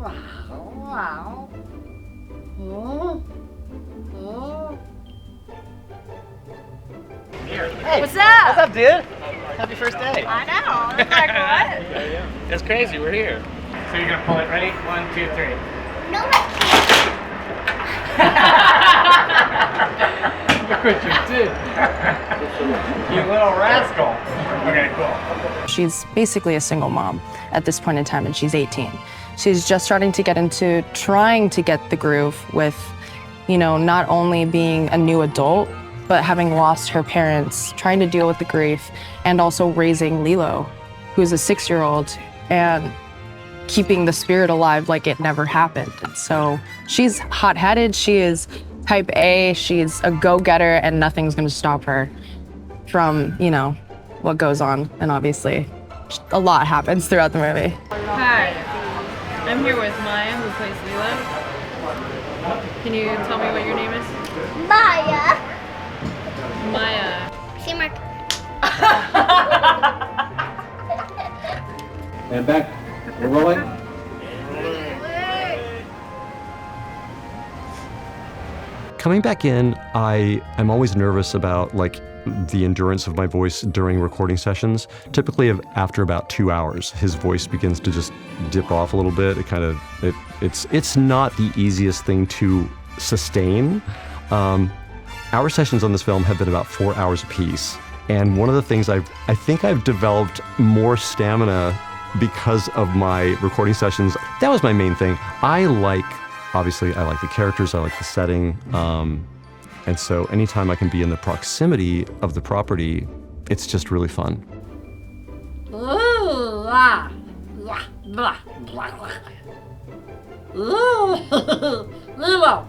Hey, what's up? What's up, dude? Happy first day. I know. It's like, what? Yeah. It's crazy. We're here. So you're gonna pull it. Ready? 1, 2, 3. No, I Look what you did. You little rascal. Okay, cool. She's basically a single mom at this point in time, and she's 18. She's just starting to get into trying to get the groove with, you know, not only being a new adult, but having lost her parents, trying to deal with the grief, and also raising Lilo, who's a 6-year-old, and keeping the spirit alive like it never happened. And so she's hot-headed, she is type A, she's a go-getter, and nothing's gonna stop her from, you know, what goes on. And obviously, a lot happens throughout the movie. Hi, I'm here with Maya, who plays Lilo. Can you tell me what your name is? Maya. Maya. See, Mark. And back. We're rolling. Coming back in, I'm always nervous about like the endurance of my voice during recording sessions. Typically after about 2 hours, his voice begins to just dip off a little bit. It's not the easiest thing to sustain. Our sessions on this film have been about 4 hours apiece. And one of the things I think I've developed more stamina because of my recording sessions. That was my main thing. Obviously, I like the characters, I like the setting. And so anytime I can be in the proximity of the property, it's just really fun. Ooh, ah, blah, blah, blah, blah. Ooh, Lilo.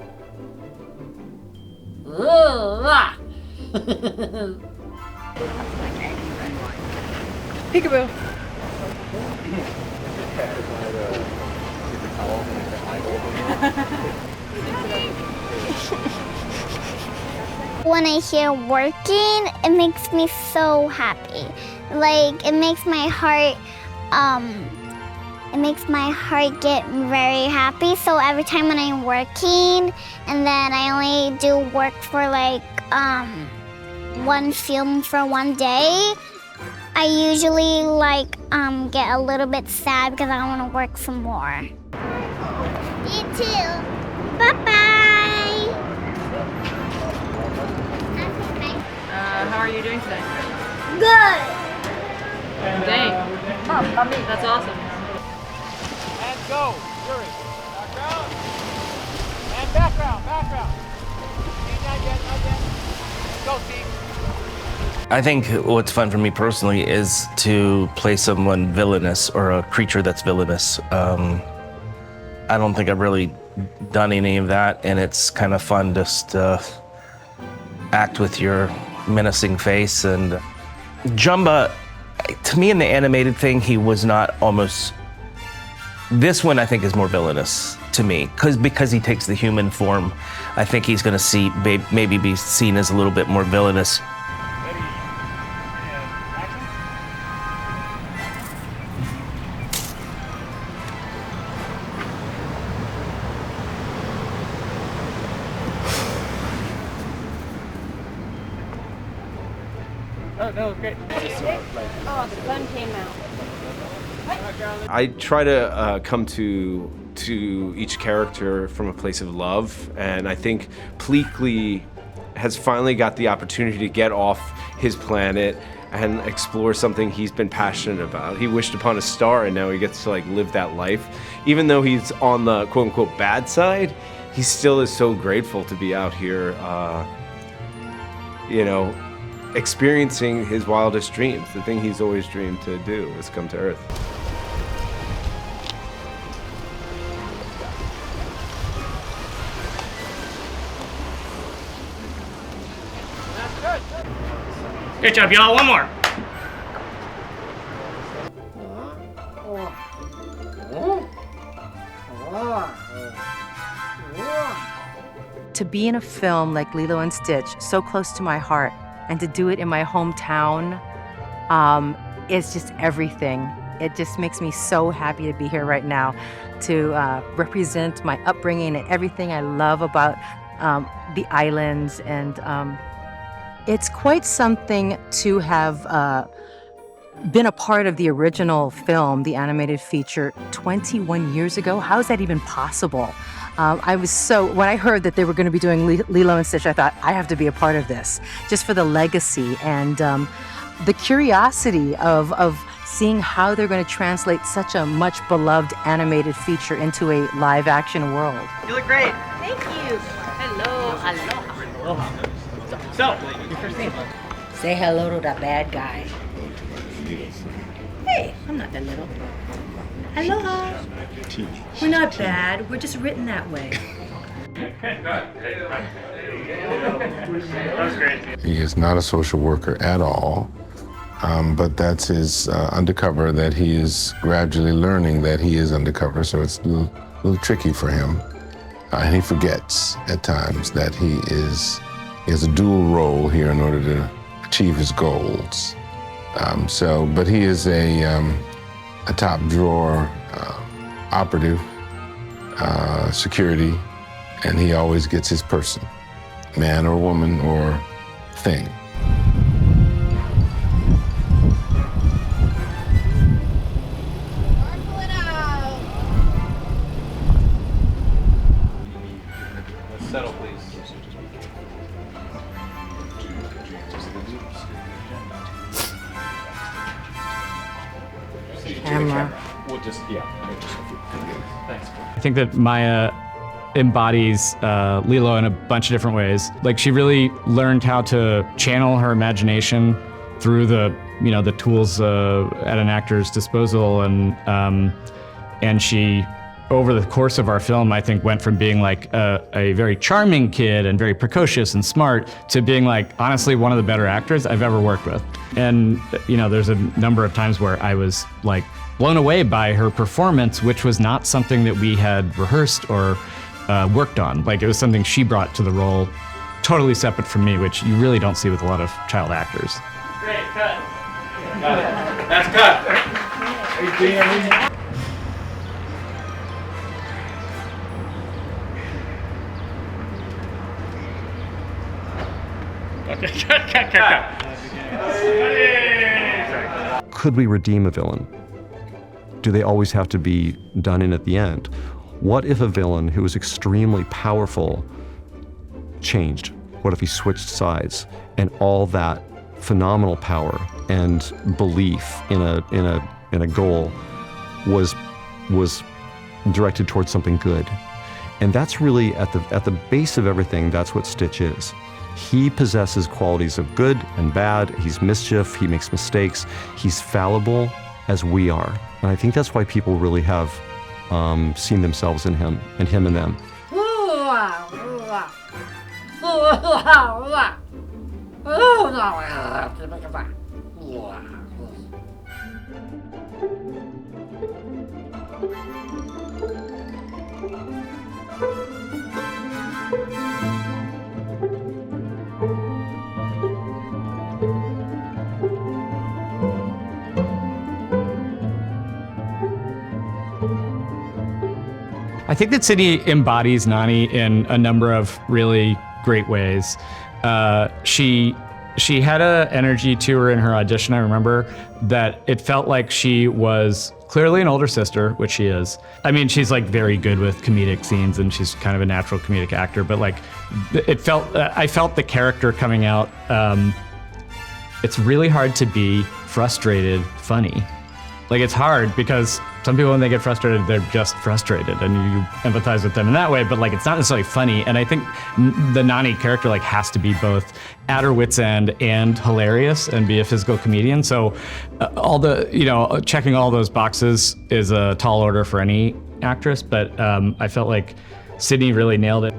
Ooh, ah. Peekaboo. When I hear working, it makes me so happy. Like, it makes my heart get very happy. So every time when I'm working, and then I only do work for like one film for one day, I usually like get a little bit sad because I want to work some more. You too. Bye-bye. How are you doing today? Good. Dang. That's awesome. And go. Yuri. Background. And background. Not yet. Go, team. I think what's fun for me personally is to play someone villainous or a creature that's villainous. I don't think I've really done any of that, and it's kind of fun just to act with your menacing face. And Jumba, to me in the animated thing, he was not almost... This one I think is more villainous to me, because he takes the human form. I think he's gonna maybe be seen as a little bit more villainous. Oh, no, great. Oh, the sun came out. I try to come to each character from a place of love, and I think Pleakley has finally got the opportunity to get off his planet and explore something he's been passionate about. He wished upon a star, and now he gets to like live that life. Even though he's on the quote-unquote bad side, he still is so grateful to be out here, you know, experiencing his wildest dreams. The thing he's always dreamed to do is come to Earth. Good job, y'all. One more. To be in a film like Lilo and Stitch, so close to my heart, and to do it in my hometown, is just everything. It just makes me so happy to be here right now to represent my upbringing and everything I love about the islands. And it's quite something to have been a part of the original film, the animated feature, 21 years ago. How is that even possible? When I heard that they were going to be doing Lilo and Stitch, I thought, I have to be a part of this, just for the legacy and the curiosity of seeing how they're going to translate such a much beloved animated feature into a live action world. You look great. Thank you. Hello, aloha. So, your first name. Say hello to the bad guy. Hey, I'm not that little. Aloha. We're not bad. We're just written that way. He is not a social worker at all, but that's his undercover that he is gradually learning that he is undercover, so it's a little tricky for him. And he forgets at times that he has a dual role here in order to achieve his goals. But he is a top drawer operative, security, and he always gets his person, man or woman or thing. Let's settle, please. Camera. We'll just, Thanks. I think that Maya embodies Lilo in a bunch of different ways. Like, she really learned how to channel her imagination through the tools at an actor's disposal, and she, over the course of our film, I think went from being like a very charming kid and very precocious and smart to being like, honestly, one of the better actors I've ever worked with. And there's a number of times where I was like blown away by her performance, which was not something that we had rehearsed or worked on. Like, it was something she brought to the role, totally separate from me, which you really don't see with a lot of child actors. Great, cut. That's cut. Okay, cut. Could we redeem a villain? Do they always have to be done in at the end? What if a villain who was extremely powerful changed? What if he switched sides and all that phenomenal power and belief in a goal was directed towards something good? And that's really at the base of everything. That's what Stitch is. He possesses qualities of good and bad. He's mischief. He makes mistakes. He's fallible as we are. And I think that's why people really have seen themselves in him and him in them. I think that Sydney embodies Nani in a number of really great ways. She had an energy to her in her audition, I remember, that it felt like she was clearly an older sister, which she is. I mean, she's like very good with comedic scenes and she's kind of a natural comedic actor, but like I felt the character coming out. It's really hard to be frustrated funny. Like, it's hard because some people, when they get frustrated, they're just frustrated and you empathize with them in that way, but like, it's not necessarily funny. And I think the Nani character like has to be both at her wit's end and hilarious and be a physical comedian. So all the, checking all those boxes is a tall order for any actress, but I felt like Sydney really nailed it.